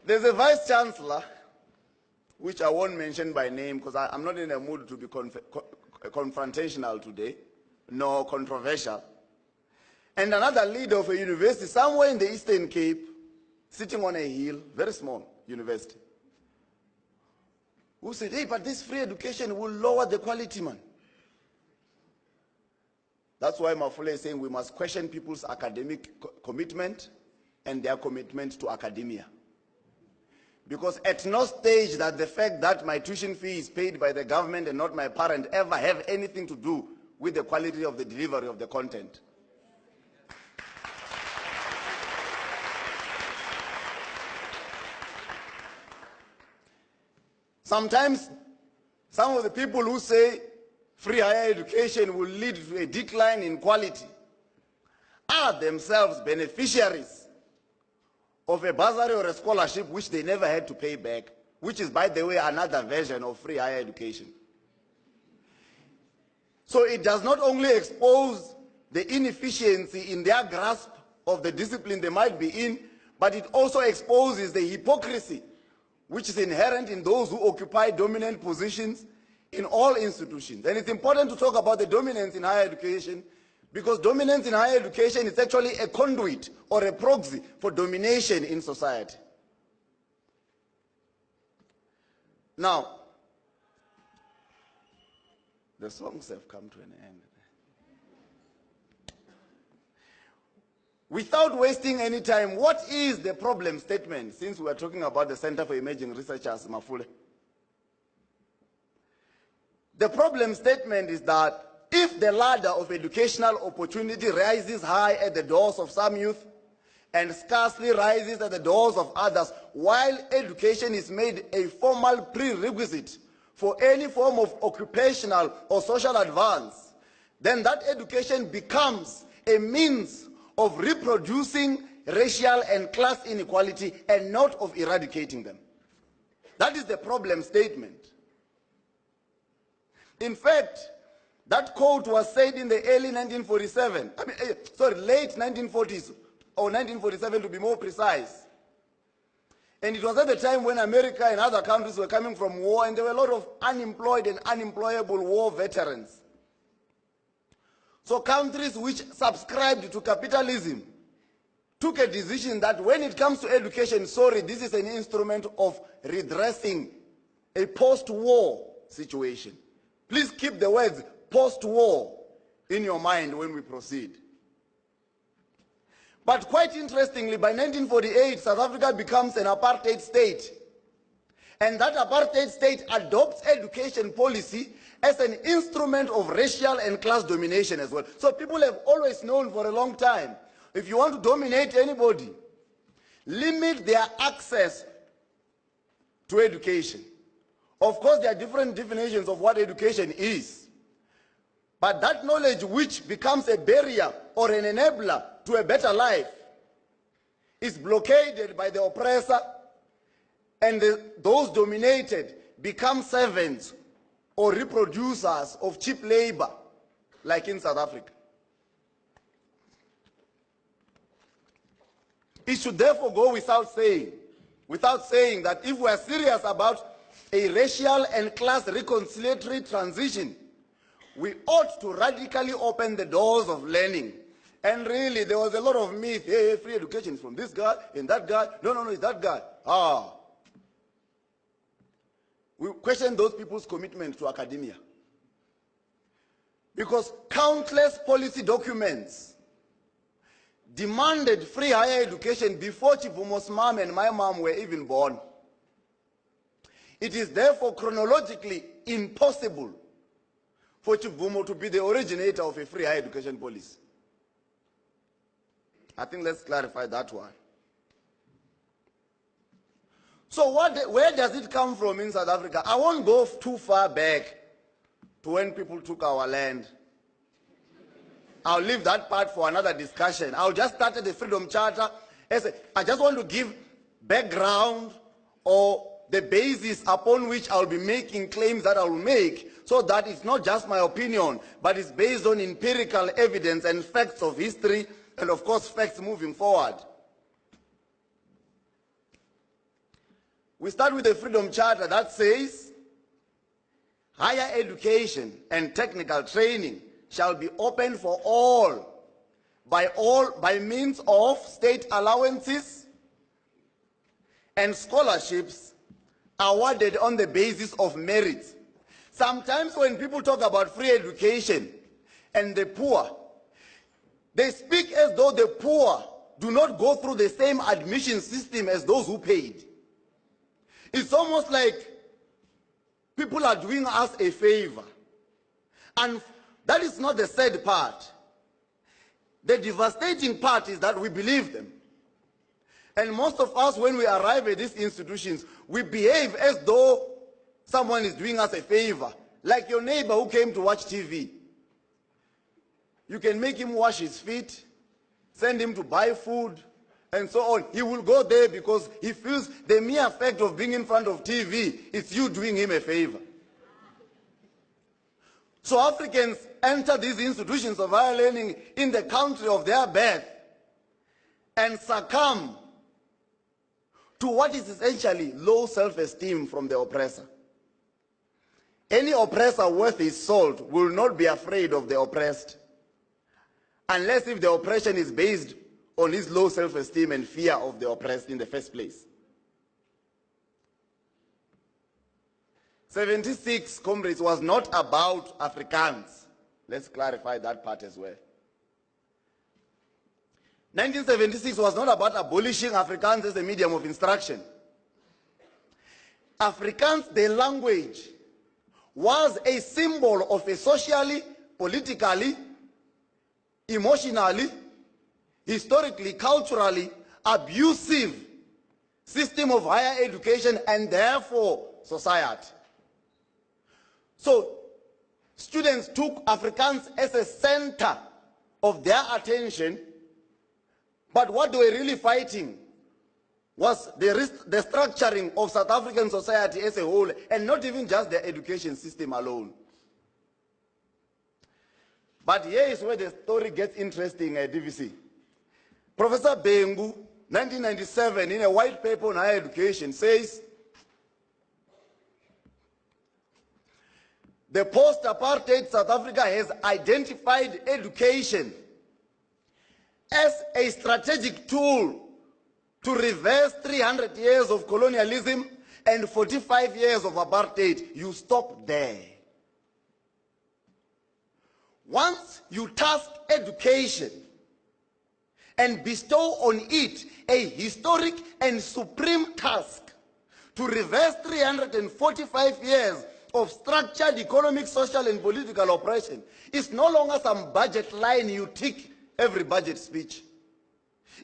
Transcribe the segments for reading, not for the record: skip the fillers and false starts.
There's a vice chancellor, which I won't mention by name because I'm not in a mood to be confrontational today, nor controversial. And another leader of a university somewhere in the Eastern Cape, sitting on a hill, very small university, who said, hey, but this free education will lower the quality, man. That's why Mafule is saying we must question people's academic commitment and their commitment to academia. Because at no stage that the fact that my tuition fee is paid by the government and not my parent ever have anything to do with the quality of the delivery of the content. Sometimes, some of the people who say free higher education will lead to a decline in quality are themselves beneficiaries of a bursary or a scholarship which they never had to pay back, which is, by the way, another version of free higher education. So it does not only expose the inefficiency in their grasp of the discipline they might be in, but it also exposes the hypocrisy which is inherent in those who occupy dominant positions in all institutions. And it's important to talk about the dominance in higher education, because dominance in higher education is actually a conduit or a proxy for domination in society. Now, the songs have come to an end. Without wasting any time, what is the problem statement, since we are talking about the Center for Emerging Researchers, Mafule? The problem statement is that if the ladder of educational opportunity rises high at the doors of some youth and scarcely rises at the doors of others, while education is made a formal prerequisite for any form of occupational or social advance, then that education becomes a means of reproducing racial and class inequality and not of eradicating them. That is the problem statement. In fact, that quote was said in the early 1947, late 1940s, or 1947 to be more precise. And it was at the time when America and other countries were coming from war, and there were a lot of unemployed and unemployable war veterans. So countries which subscribed to capitalism took a decision that when it comes to education, this is an instrument of redressing a post-war situation. Please keep the words post-war in your mind when we proceed. But quite interestingly, by 1948, South Africa becomes an apartheid state. And that apartheid state adopts education policy as an instrument of racial and class domination as well. So people have always known for a long time, if you want to dominate anybody, limit their access to education. Of course, there are different definitions of what education is. But that knowledge which becomes a barrier or an enabler to a better life is blockaded by the oppressor, and those dominated become servants or reproducers of cheap labor, like in South Africa. It should therefore go without saying that if we are serious about a racial and class reconciliatory transition, we ought to radically open the doors of learning. And really, there was a lot of myth. Hey, free education is from this guy and that guy. No, it's that guy. We question those people's commitment to academia. Because countless policy documents demanded free higher education before Chivumo's mom and my mom were even born. It is therefore chronologically impossible for Chivumo to be the originator of a free higher education policy. I think let's clarify that one. So where does it come from in South Africa? I won't go too far back to when people took our land. I'll leave that part for another discussion. I'll just start at the Freedom Charter. I just want to give background or the basis upon which I'll be making claims that I will make, so that it's not just my opinion, but it's based on empirical evidence and facts of history, and of course facts moving forward. We start with the Freedom Charter that says, higher education and technical training shall be open for all by means of state allowances and scholarships awarded on the basis of merit. Sometimes when people talk about free education and the poor, they speak as though the poor do not go through the same admission system as those who paid. It's almost like people are doing us a favor. And that is not the sad part. The devastating part is that we believe them. And most of us, when we arrive at these institutions, we behave as though someone is doing us a favor. Like your neighbor who came to watch TV. You can make him wash his feet, send him to buy food, and so on. He will go there because he feels the mere fact of being in front of TV, it's you doing him a favor. So Africans enter these institutions of higher learning in the country of their birth and succumb to what is essentially low self-esteem from the oppressor. Any oppressor worth his salt will not be afraid of the oppressed, unless if the oppression is based on his low self-esteem and fear of the oppressed in the first place. 76, comrades, was not about Afrikaans. Let's clarify that part as well. 1976 was not about abolishing Afrikaans as a medium of instruction. Afrikaans, the language, was a symbol of a socially, politically, emotionally, historically, culturally abusive system of higher education and therefore society. So students took Afrikaans as a center of their attention, but what they were really fighting was the structuring of South African society as a whole, and not even just the education system alone. But here is where the story gets interesting, DVC. Professor Bengu, 1997, in a white paper on higher education, says, the post-apartheid South Africa has identified education as a strategic tool to reverse 300 years of colonialism and 45 years of apartheid. You stop there. Once you task education and bestow on it a historic and supreme task to reverse 345 years of structured economic, social, and political oppression, it's no longer some budget line you tick every budget speech.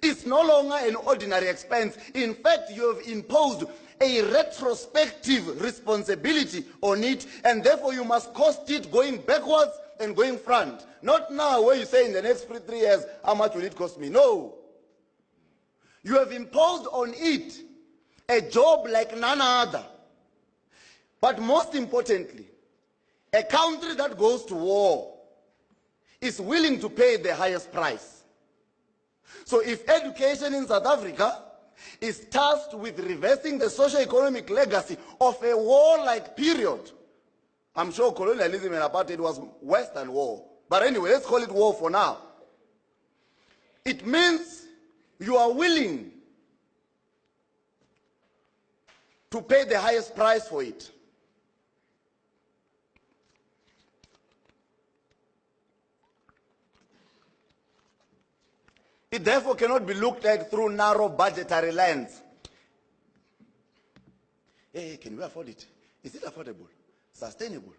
It's no longer an ordinary expense. In fact, you have imposed a retrospective responsibility on it, and therefore you must cost it going backwards and going front. Not now where you say in the next 3 years, how much will it cost me? No. You have imposed on it a job like none other. But most importantly, a country that goes to war is willing to pay the highest price. So if education in South Africa is tasked with reversing the socio-economic legacy of a warlike period, I'm sure colonialism and apartheid was worse than war. But anyway, let's call it war for now. It means you are willing to pay the highest price for it. It therefore cannot be looked at through narrow budgetary lens. Hey, can we afford it? Is it affordable? Sustainable?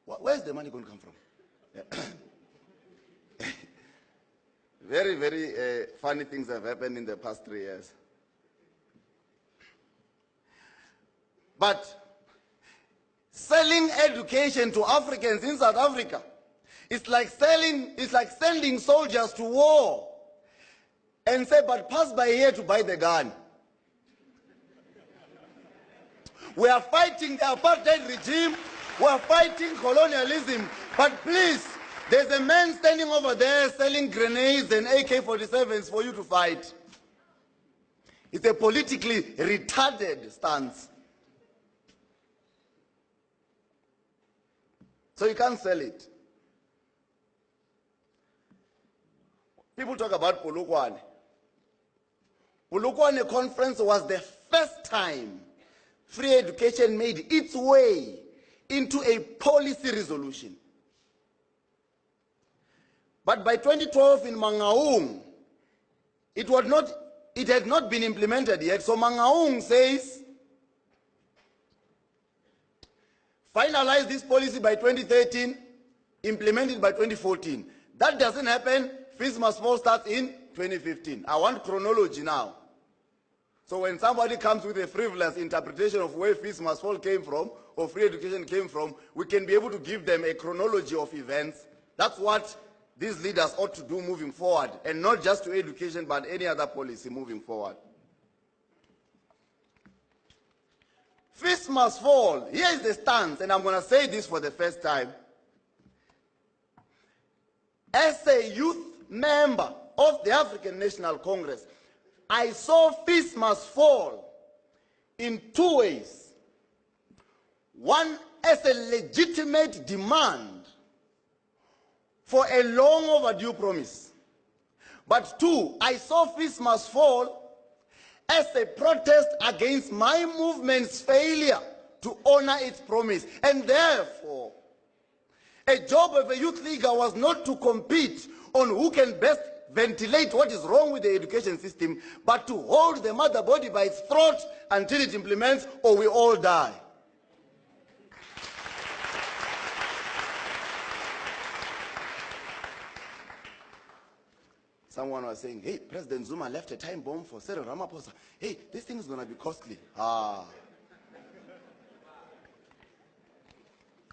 Where's the money going to come from? Very, very funny things have happened in the past 3 years. But selling education to Africans in South Africa, it's like sending soldiers to war and say, but pass by here to buy the gun. We are fighting the apartheid regime, we are fighting colonialism, but please, there's a man standing over there selling grenades and AK-47s for you to fight. It's a politically retarded stance. So you can't sell it. People talk about Polokwane. Polokwane conference was the first time free education made its way into a policy resolution. But by 2012 in Mangaung, it had not been implemented yet. So Mangaung says, finalize this policy by 2013, implement it by 2014. That doesn't happen. Fees must fall start in 2015. I want chronology now. So when somebody comes with a frivolous interpretation of where fees must fall came from, or free education came from, we can be able to give them a chronology of events. That's what these leaders ought to do moving forward, and not just to education, but any other policy moving forward. Fees must fall. Here is the stance, and I'm going to say this for the first time. As a youth member of the African National Congress, I saw fees must fall in two ways. One, as a legitimate demand for a long overdue promise. But two, I saw fees must fall as a protest against my movement's failure to honor its promise. And therefore, a job of a youth leaguer was not to compete on who can best ventilate what is wrong with the education system, but to hold the mother body by its throat until it implements, or we all die. Someone was saying, hey, President Zuma left a time bomb for Cyril Ramaphosa. Hey, this thing is going to be costly.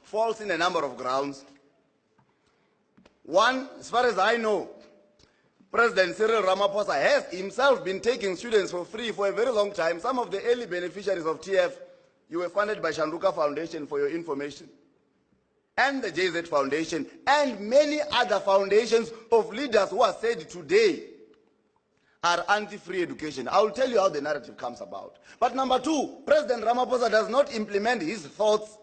False in a number of grounds. One, as far as I know, President Cyril Ramaphosa has himself been taking students for free for a very long time. Some of the early beneficiaries of TF, you were funded by Shanduka Foundation, for your information, and the JZ Foundation, and many other foundations of leaders who are said today are anti-free education. I will tell you how the narrative comes about. But number two, President Ramaphosa does not implement his thoughts.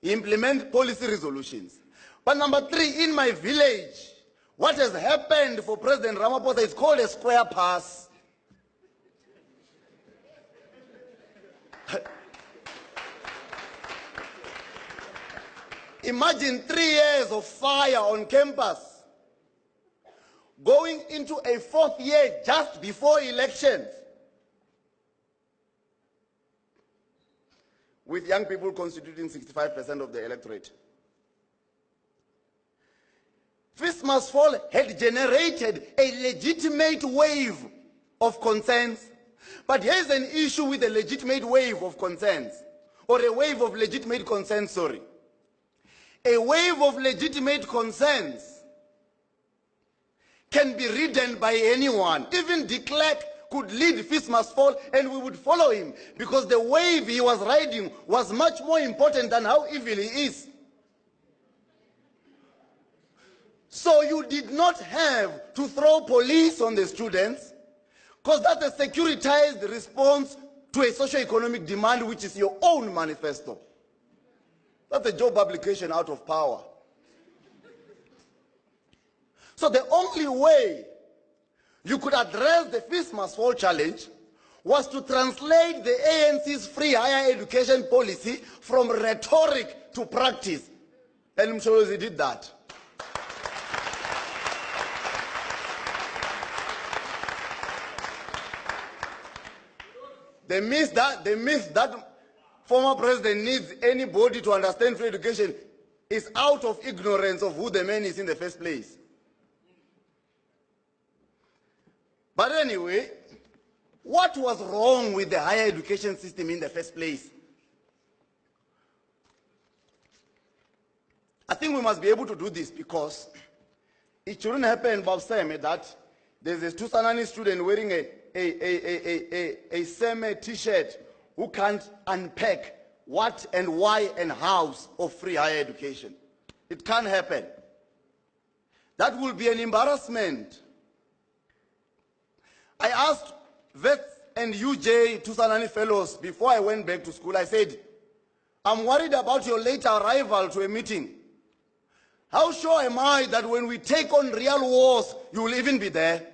He implements policy resolutions. But number three, in my village, what has happened for President Ramaphosa is called a square pass. Imagine 3 years of fire on campus, going into a 4th year just before elections, with young people constituting 65% of the electorate. Fees must fall had generated a legitimate wave of concerns. But here's an issue with a legitimate wave of concerns, or a wave of legitimate concerns, sorry. A wave of legitimate concerns can be ridden by anyone. Even de Klerk could lead fees must fall, and we would follow him, because the wave he was riding was much more important than how evil he is. So you did not have to throw police on the students, because that's a securitized response to a socio-economic demand, which is your own manifesto. That's a job application out of power. So the only way you could address the fees must fall challenge was to translate the ANC's free higher education policy from rhetoric to practice. And Msholozi did that. They missed that former president needs anybody to understand free education is out of ignorance of who the man is in the first place. But anyway, what was wrong with the higher education system in the first place? I think we must be able to do this, because it shouldn't happen, Bob Sam, that there's a Tusanani student wearing a SEME t-shirt who can't unpack what and why and how of free higher education. It can't happen. That will be an embarrassment. I asked vets and UJ Tusanani fellows before I went back to school, I said, I'm worried about your late arrival to a meeting. How sure am I that when we take on real wars, you will even be there?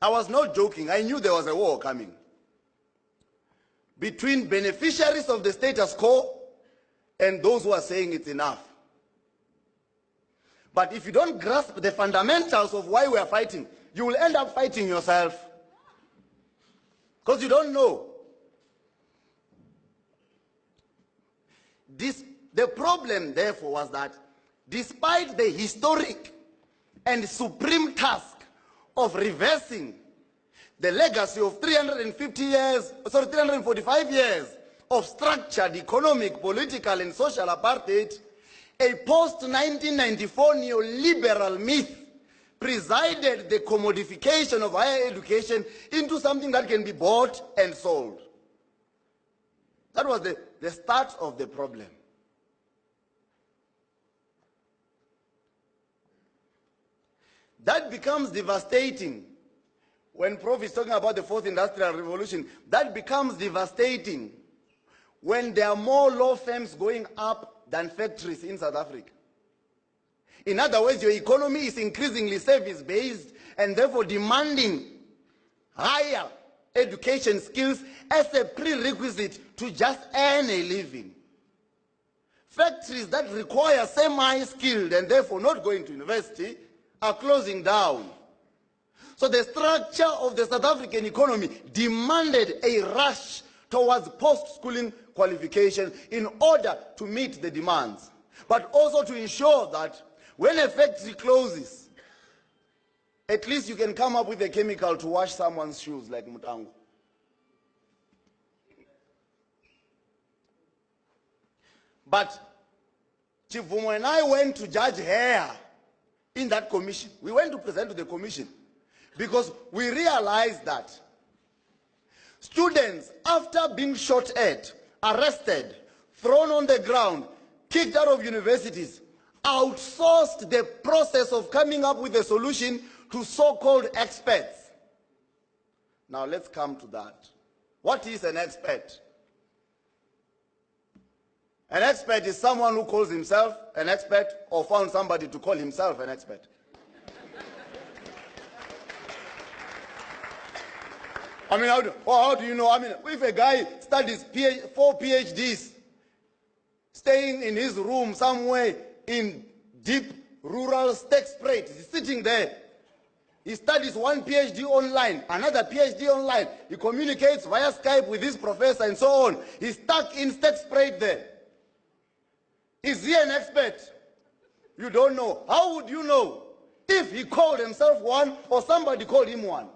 I was not joking. I knew there was a war coming between beneficiaries of the status quo and those who are saying it's enough. But if you don't grasp the fundamentals of why we are fighting, you will end up fighting yourself. Because you don't know. The problem, therefore, was that despite the historic and supreme task of reversing the legacy of 345 years of structured economic, political, and social apartheid, a post-1994 neoliberal myth presided the commodification of higher education into something that can be bought and sold. That was the start of the problem. That becomes devastating. When Prof is talking about the fourth industrial revolution, that becomes devastating when there are more law firms going up than factories in South Africa. In other words, your economy is increasingly service-based and therefore demanding higher education skills as a prerequisite to just earn a living. Factories that require semi-skilled and therefore not going to university are closing down. So the structure of the South African economy demanded a rush towards post-schooling qualification in order to meet the demands, but also to ensure that when a factory closes, at least you can come up with a chemical to wash someone's shoes like Mutango. But Chivumo and I went to Judge Hare in that commission. We went to present to the commission because we realized that students, after being shot at, arrested, thrown on the ground, kicked out of universities, outsourced the process of coming up with a solution to so-called experts. Now let's come to that. What is an expert? An expert is someone who calls himself an expert or found somebody to call himself an expert. I mean, how do you know? I mean, if a guy studies 4 PhDs, staying in his room somewhere in deep rural Stekspruit, he's sitting there. He studies 1 PhD online, another PhD online. He communicates via Skype with his professor and so on. He's stuck in Stekspruit there. Is he an expert? You don't know. How would you know if he called himself one or somebody called him one?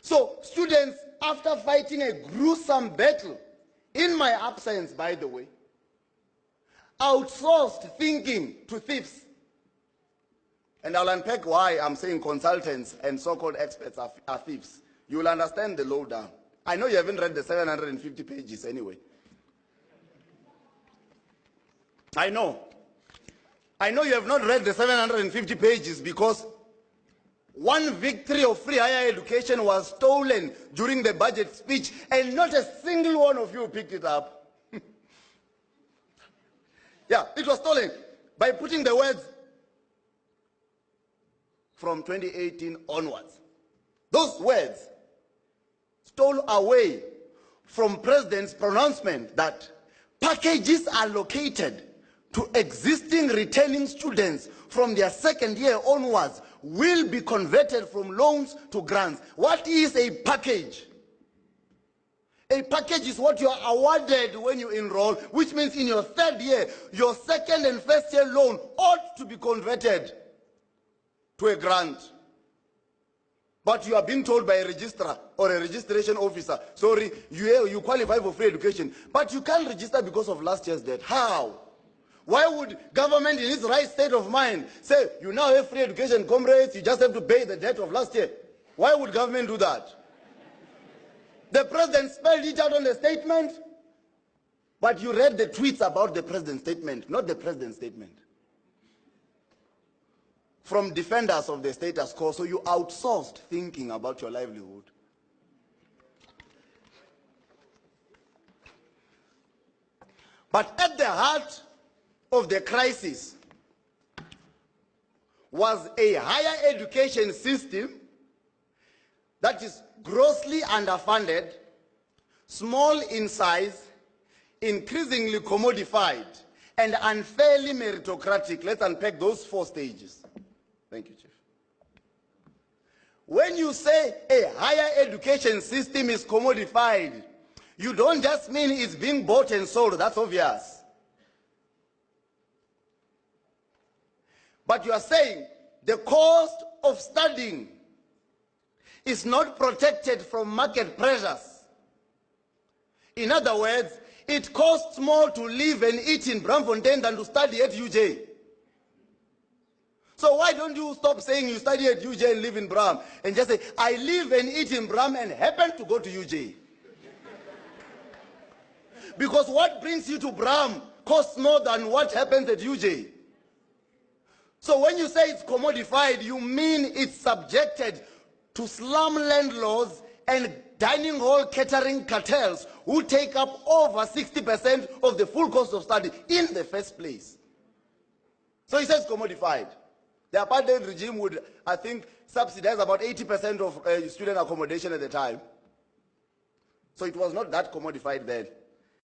So students, after fighting a gruesome battle, in my absence, by the way, outsourced thinking to thieves. And I'll unpack why I'm saying consultants and so-called experts are thieves. You will understand the lowdown. I know you haven't read the 750 pages anyway. I know you have not read the 750 pages because one victory of free higher education was stolen during the budget speech and not a single one of you picked it up. Yeah, it was stolen by putting the words from 2018 onwards. Those words stole away from President's pronouncement that packages allocated to existing returning students from their second year onwards will be converted from loans to grants. What is a package? A package is what you are awarded when you enroll, which means in your third year, your second and first year loan ought to be converted to a grant. But you are being told by a registrar or a registration officer, sorry, you qualify for free education, but you can't register because of last year's debt. How? Why would government in its right state of mind say, you now have free education, comrades, you just have to pay the debt of last year? Why would government do that? The president spelled it out on the statement, but you read the tweets about the president's statement, not the president's statement. From defenders of the status quo, so you outsourced thinking about your livelihood. But at the heart of the crisis was a higher education system that is grossly underfunded, small in size, increasingly commodified, and unfairly meritocratic. Let's unpack those 4 stages. Thank you, Chief. When you say a higher education system is commodified, you don't just mean it's being bought and sold, that's obvious. But you are saying the cost of studying is not protected from market pressures. In other words, it costs more to live and eat in Braamfontein than to study at UJ. So why don't you stop saying you study at UJ and live in Braam and just say, I live and eat in Braam and happen to go to UJ? Because what brings you to Braam costs more than what happens at UJ. So when you say it's commodified, you mean it's subjected to slum landlords and dining hall catering cartels who take up over 60% of the full cost of study in the first place. So he says commodified. The apartheid regime would, I think, subsidize about 80% of student accommodation at the time. So it was not that commodified then.